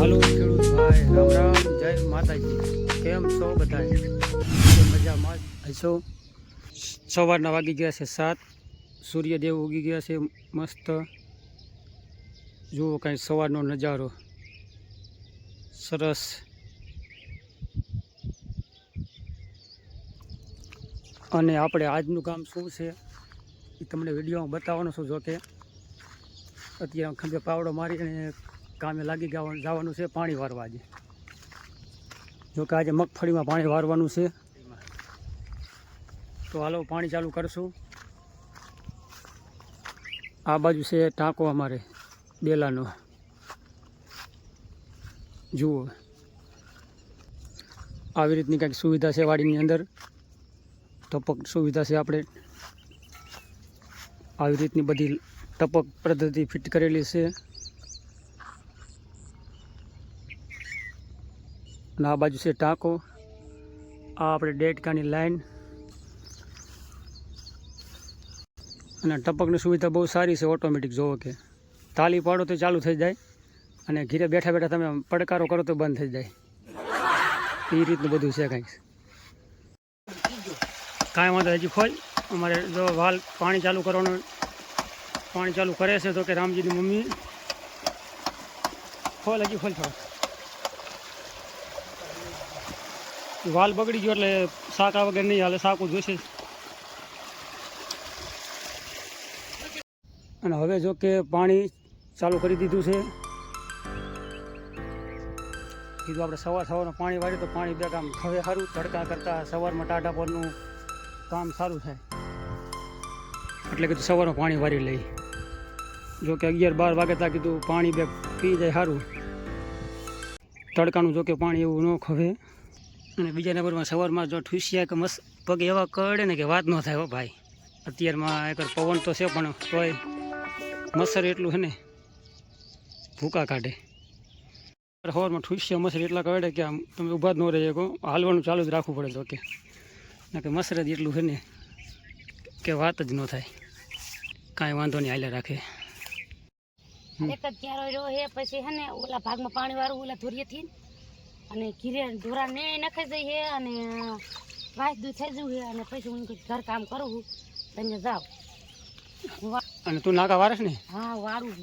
હાલો ખેડૂત ભાઈ, રામ રામ, જય માતાજી. કેમ છો બધા? મજામાં હશો. સવારના વાગી ગયા છે 7. સૂર્યદેવ ઉગી ગયા છે મસ્ત. જુઓ કાંઈ સવારનો નજારો સરસ. અને આપણે આજનું કામ શું છે એ તમને વિડીયોમાં બતાવવાનો છું. જો કે અત્યારે ખંભે પાવડો મારી અને કામે લાગી જવાનું છે પાણી વારવા. આજે જો કે આજે મગફળીમાં પાણી વારવાનું છે, તો હાલો પાણી ચાલુ કરશું. આ બાજુ છે ટાંકો અમારે બેલાનો. જુઓ આવી રીતની કંઈક સુવિધા છે વાડીની અંદર. ટપક સુવિધા છે. આપણે આવી રીતની બધી ટપક પદ્ધતિ ફિટ કરેલી છે. અને આ બાજુ છે ટાંકો. આ આપણે ડેટકાની લાઈન. અને ટપકની સુવિધા બહુ સારી છે. ઓટોમેટિક જોવો કે તાલી પાડો તો ચાલુ થઈ જાય, અને ઘીરે બેઠા બેઠા તમે પડકારો કરો તો બંધ થઈ જાય. એ રીતનું બધું છે. કાંઈ વાંધો હજી ખોલ. અમારે જો વાલ પાણી ચાલુ કરવાનું, પાણી ચાલુ કરે છે. તો કે રામજીની મમ્મી ખોલ, હજી ખોલ થોડો. વાલ બગડી ગયો એટલે સાકા વગર નહીં હાલે, સાકું જોઈશે. અને હવે જો કે પાણી ચાલુ કરી દીધું છે. કીધું આપણે સવારમાં પાણી વાળીએ તો પાણી બે કામ હવે સારું. તડકા કરતાં સવારમાં ટાઢા પરનું કામ સારું થાય, એટલે કીધું સવારમાં પાણી વારી લઈ. જો કે 11-12 વાગે ત્યાં કીધું પાણી બે પી જાય સારું. તડકાનું જો કે પાણી એવું ન ખવે. અને બીજા નંબરમાં સવારમાં જો ઠૂસિયા કે મસ્ત પગ એવા કરડે ને કે વાત ન થાય. હો ભાઈ, અત્યારમાં એક પવન તો છે પણ તોય મચ્છર એટલું છે ને ભૂકા કાઢે. સવારમાં ઠૂસિયા મચ્છર એટલા કરડે કે આમ તમે ઊભા જ ન રહી શકો, હાલવાનું ચાલુ જ રાખવું પડે. તો કે મચ્છર જ એટલું છે ને કે વાત જ ન થાય. કાંઈ વાંધો નહીં, હાલ્યા રાખે. એક જ ક્યારો રહ્યો હે. પછી હે ને ઓલા ભાગમાં પાણી વાળું ઓલા ધોરીએથી અને ઘીરે ઢોરા ને નખાઈ જાય હે અને વાસ દૂધ થઈ જવું હે. અને પછી હું ઘર કામ કરું છું, તમે જાઓ. અને તું નાકા વારસ ને? હા, વાળું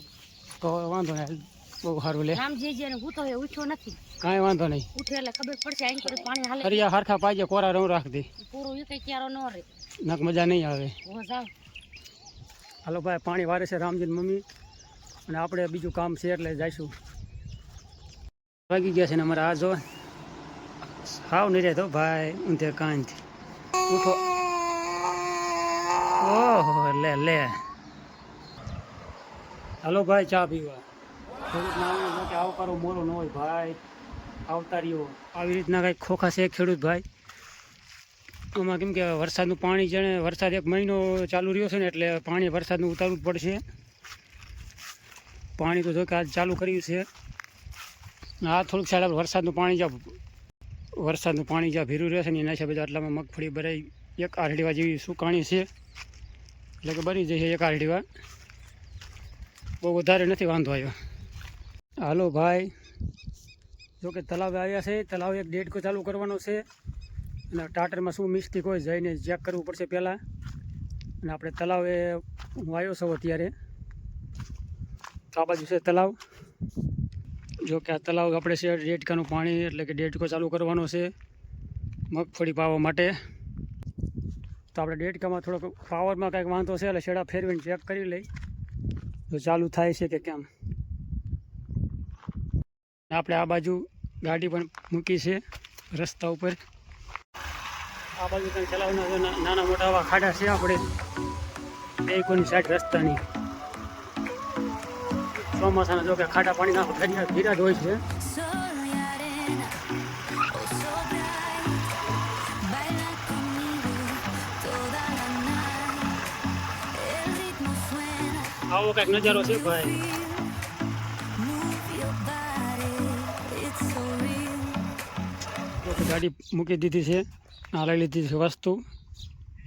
તો વાંધો નહીં, બહુ સારું. લે રામજી ને હું તો ઉઠ્યો નથી. કાંઈ વાંધો નહીં, ઉઠે એટલે ખબર પડશે. અહીં કરી પાણી હાલે. હરિયા હરખા પાજે, કોરા રવ રાખ દે. પૂરું એ કઈ ક્યારો ન રે, નક મજા નહીં આવે. જાઓ. હાલો ભાઈ, પાણી વારે છે રામજીની મમ્મી. અને આપણે બીજું કામ છે એટલે જઈશું. વાગી ગયા છે ને અમારે. આ જો હાવ નહીં રહેતો ભાઈ, ઊંધે કાંઈ ઉઠો. ઓહો, લે લે. હાલો ભાઈ, ચા પીવા. ખેડૂત નામ કે આવકારો મોરો ન હોય ભાઈ, આવતારીઓ આવી રીતના કંઈક ખોખા છે ખેડૂત ભાઈ. આમાં કેમ કે વરસાદનું પાણી છે ને, વરસાદ 1 મહિનો ચાલુ રહ્યો છે ને, એટલે પાણી વરસાદનું ઉતારવું જ પડશે. પાણી તો જો કે આજ ચાલુ કર્યું છે. આ થોડુંક સાઈડ આપણે વરસાદનું પાણી જ્યાં ભીરું રહેશે ને એના હિસાબે આટલામાં મગફળી ભરાઈ 1 આરડીવા જેવી સુકાણી છે. એટલે કે બની જશે 1 આરડીવા, બહુ વધારે નથી વાંધો આવ્યો. હાલો ભાઈ, જો કે તલાવે આવ્યા છે. તલાવ 1 ડેડકો ચાલુ કરવાનો છે. અને ટાટરમાં શું મિસ્ટેક હોય જઈને ચેક કરવું પડશે પહેલાં. અને આપણે તલાવે હું આવ્યો છું અત્યારે. આ બાજુ છે તલાવ. જો કે આ તલાવ આપણે છે ડેડકાનું પાણી, એટલે કે ડેડકો ચાલુ કરવાનો છે મગફળી પાવા માટે. તો આપણે ડેડકામાં થોડોક પાવરમાં કાંઈક વાંધો છે, એટલે છેડા ફેરવીને ચેક કરી લઈ તો ચાલુ થાય છે કે કેમ. આપણે આ બાજુ ગાડી પણ મૂકી છે રસ્તા ઉપર. આ બાજુ કંઈ તલાવના નાના મોટા આવા ખાડા છે આપણે બે કોની સાઈડ રસ્તાની. ચોમાસાના જો કે ખાડા પાણીના ભીરા જ હોય છે. આવો કંઈક નજારો છે ભાઈ. ગાડી મૂકી દીધી છે, આ લઈ લીધી છે વસ્તુ.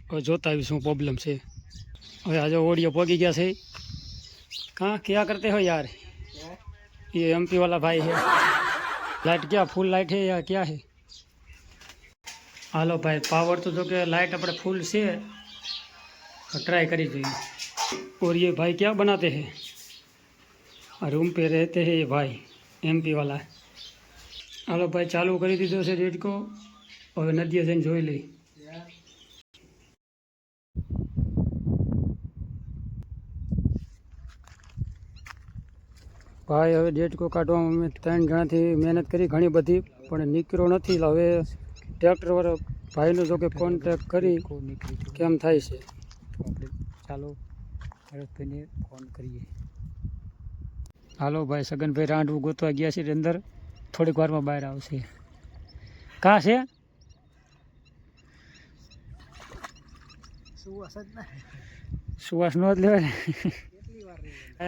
હવે જોતા આવી શું પ્રોબ્લેમ છે. હવે આજે ઓડિયો પહોંચી ગયા છે. कहाँ क्या करते हो यार? ये एमपी वाला भाई है। लाइट क्या फुल लाइट है या क्या है? हालो भाई पावर तो जो कि लाइट अपने फुल से ट्राई करी જોઈએ। और ये भाई क्या बनाते हैं? रूम पे रहते हैं ये भाई एमपी वाला। हालो भाई चालू કરી દીધો છે રેડ को હવે નદીએ જઈને જોઈ લઈ। ભાઈ હવે ડેટકો કાઢવામાં અમે 3 જણાથી મહેનત કરી ઘણી બધી પણ નીકળ્યો નથી। હવે ટ્રેક્ટરવાળો ભાઈનો જો કે કોન્ટેક્ટ કરી કેમ થાય છે તો આપણે ચાલો હરખભાઈને ફોન કરીએ। હાલો ભાઈ સગનભાઈ રાંડવું ગોતવા ગયા છે અંદર, થોડીક વારમાં બહાર આવશે। કાં છે સુવાસ નો જ લેવાય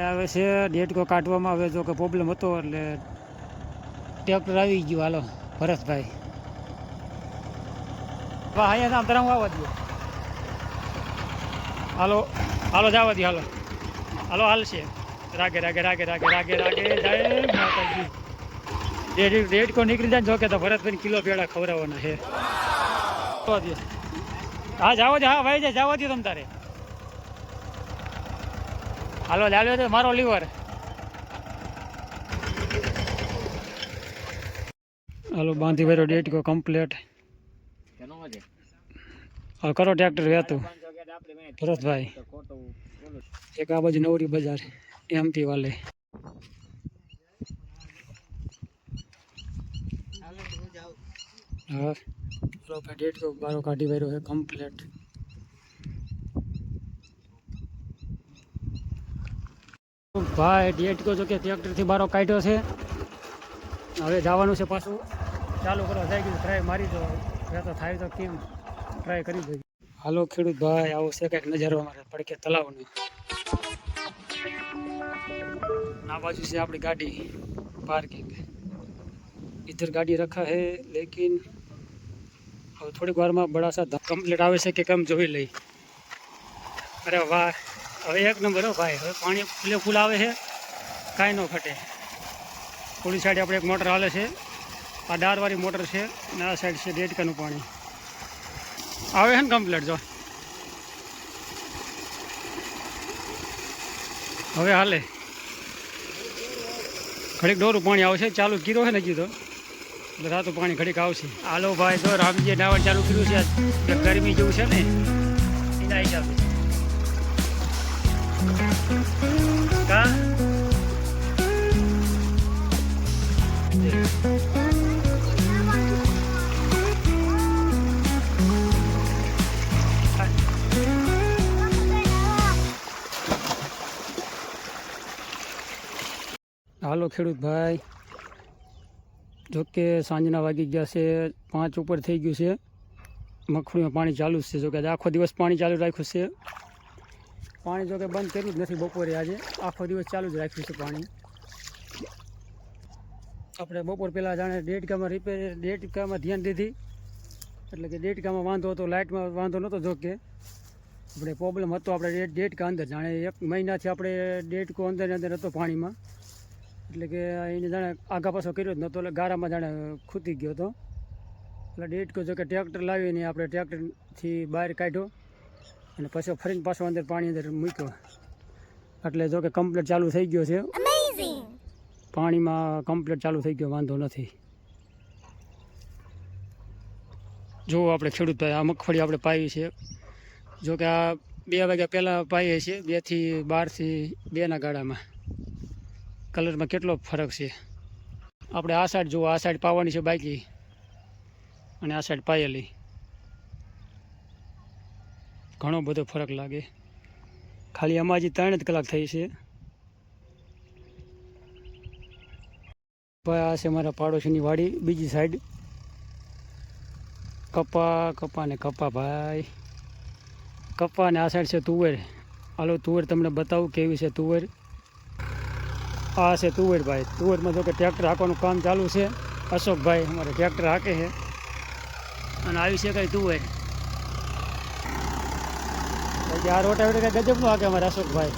આવે છે ડેટકો કાઢવામાં। હવે જો કે પ્રોબ્લેમ હતો એટલે ટ્રેક્ટર આવી ગયું। હાલો ભરતભાઈ વાહ અહીંયા નામ તરાવું આવવા દો। હાલો હાલો જવા દો, હાલો હાલો હાલશે। રાગે રાગે રાગે રાગે રાગે રાગે જય માતાજી। ડેટકો નીકળી જાય જો કે તો ભરતભાઈ કિલો પેડા ખવડાવવાના છે। હા જાવો દે, હા ભાઈ જાય જવા દો તમ તારે। હાલો લાલ્યો તો મારો લીવર। હાલો બાંધી ભર્યો ડેટકો કમ્પ્લીટ। હવે કરો ટ્રેક્ટર વહેતું ભરતભાઈ। એક આ બાજુ નવરી બજાર એમપી વાલે। હા હાલો ભાઈ ડેટકો બારો કાઢી ભર્યો છે કમ્પ્લીટ। ભાઈ ડેટકો જો કે ટ્રેક્ટરથી બારો કાઢ્યો છે। હવે જવાનું છે પાછું ચાલુ કરવા જાય ગયું। ટ્રાય મારી દો તો થાય તો કેમ ટ્રાય કરી જોઈએ। હાલો ખેડૂત ભાઈ આવો છે કંઈક નજારો અમારે પડકે તલાવનો। આ બાજુ છે આપણી ગાડી પાર્કિંગ, इधर गाड़ी रखा है लेकिन હવે થોડીક વારમાં બડા સા કમ્પ્લીટ આવે છે કે કેમ જોઈ લઈ। અરે વાહ હવે એક નંબર હો ભાઈ। હવે પાણી ફૂલે ફૂલ આવે છે, કાંઈ ન ઘટે। થોડી સાઈડ આપણે એક મોટર હાલે છે, આ ડારવાળી મોટર છે અને આ સાઈડ છે ડેટકાનું પાણી આવે છે ને કમ્પ્લીટ। જો હવે હાલે ઘડીક ડોરું પાણી આવશે, ચાલુ કીધો છે ને કીધો એટલે રાતો પાણી ઘડીક આવશે। હાલો ભાઈ જો રામજીએ નાવણ ચાલુ કર્યું છે, ગરમી જેવું છે ને એના હિસાબે। કા હાલો ખેડૂત ભાઈ જોકે સાંજના વાગી ગયા છે 5 ઉપર થઈ ગયું છે। મગફળીમાં પાણી ચાલુ જ છે। જોકે આખો દિવસ પાણી ચાલુ રાખ્યું છે। પાણી જોકે બંધ કર્યું જ નથી બપોરે, આજે આખો દિવસ ચાલુ જ રાખ્યું છે પાણી। આપણે બપોર પહેલાં જાણે ડેટકામાં ડેટકામાં ધ્યાન દીધી એટલે કે ડેટકામાં વાંધો હતો, લાઇટમાં વાંધો નહોતો। જોકે આપણે પ્રોબ્લેમ હતો આપણે ડેટકા અંદર જાણે 1 મહિનાથી આપણે ડેટકો અંદર હતો પાણીમાં, એટલે કે એને જાણે આગા પાછો કર્યો જ નહોતો એટલે ગારામાં જાણે ખૂતી ગયો હતો। એટલે ડેટકો જો કે ટ્રેક્ટર લાવીને આપણે ટ્રેક્ટરથી બહાર કાઢ્યો અને પછી ફરીને પાછો અંદર પાણી અંદર મૂક્યો એટલે જો કે કમ્પ્લીટ ચાલુ થઈ ગયો છે। પાણીમાં કમ્પ્લીટ ચાલુ થઈ ગયો, વાંધો નથી। જો આપણે ખેડૂત ભાઈ આ મગફળી આપણે પાવી છે। જો કે આ 2 વાગ્યા પહેલાં પાઈએ છીએ, 2 થી 12 થી 2ના ગાળામાં। કલરમાં કેટલો ફરક છે। આપણે આ સાઈડ જુઓ, આ સાઈડ પાવાની છે બાકી અને આ સાઈડ પાયેલી, ઘણો બધો ફરક લાગે। ખાલી આમાં હજી 3 જ કલાક થઈ છે। ભાઈ આ છે મારા પાડોશીની વાડી, બીજી સાઈડ કપા ને કપા ભાઈ કપા ને આ સાઈડ છે તુવેર। હાલો તુવેર તમને બતાવું કેવી છે તુવેર। આ છે તુવેર ભાઈ। તુવેરમાં જો કે ટ્રેક્ટર હાંકવાનું કામ ચાલુ છે। અશોકભાઈ અમારે ટ્રેક્ટર હાંકે છે અને આવી છે કંઈ તુવેર। આ રોટાવેટર કંઈ ગજબનું હાંકે અમારે અશોકભાઈ।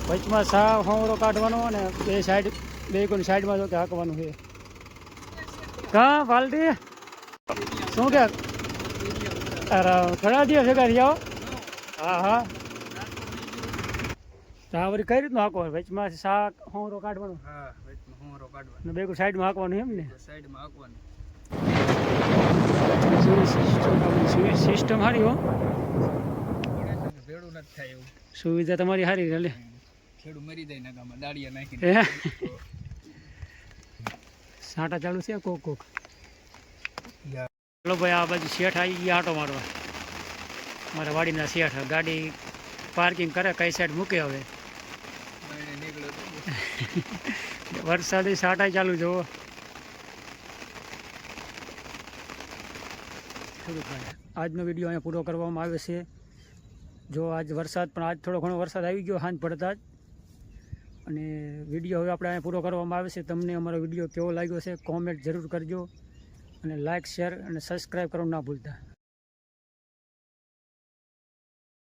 વચમાં સાવ હોવડો કાઢવાનો અને બે કોની સાઈડમાં જો કે હાંકવાનું છે। કા પાલટી શું કે અરે ઘણા દિવસ ભેગા થયા હો. હા હા આ વળી કઈ રીતનું હાંકવાનું વચમાં શાક હોંરો કાઢવાનું હા વચમાં હોંરો કાઢવાનો ને બે સાઈડમાં હાંકવાનું એમ ને સાઈડમાં હાંકવાનું સિસ્ટમ સારી હો ભેડું નથી થાય એવું સુવિધા તમારી સારી એટલે ખેડૂ મરી જાય નાગામાં દાળિયા હે નાખીને સાંટા ચાલુ છે કોક કોક યા. ચલો ભાઈ આ બાજુ શેઠ આવી ગયા આટો મારવા મારા વાડીના શેઠ ગાડી પાર્કિંગ કરે કઈ સાઈડ મૂકે હવે બાયણે નીકળ્યો તો. વરસાદી સાંટા ચાલુ જુઓ આજનો વિડીયો અહીંયા પૂરો કરવામાં આવે છે જો આજ વરસાદ પણ આજ થોડો ઘણો વરસાદ આવી ગયો સાંજ પડતા જ અને વિડીયો હવે આપણે અહીંયા પૂરો કરવામાં આવે છે તમને અમારો વિડીયો કેવો લાગ્યો છે કોમેન્ટ જરૂર કરજો અને લાઇક શેર અને સબસ્ક્રાઈબ કરવાનું ના ભૂલતા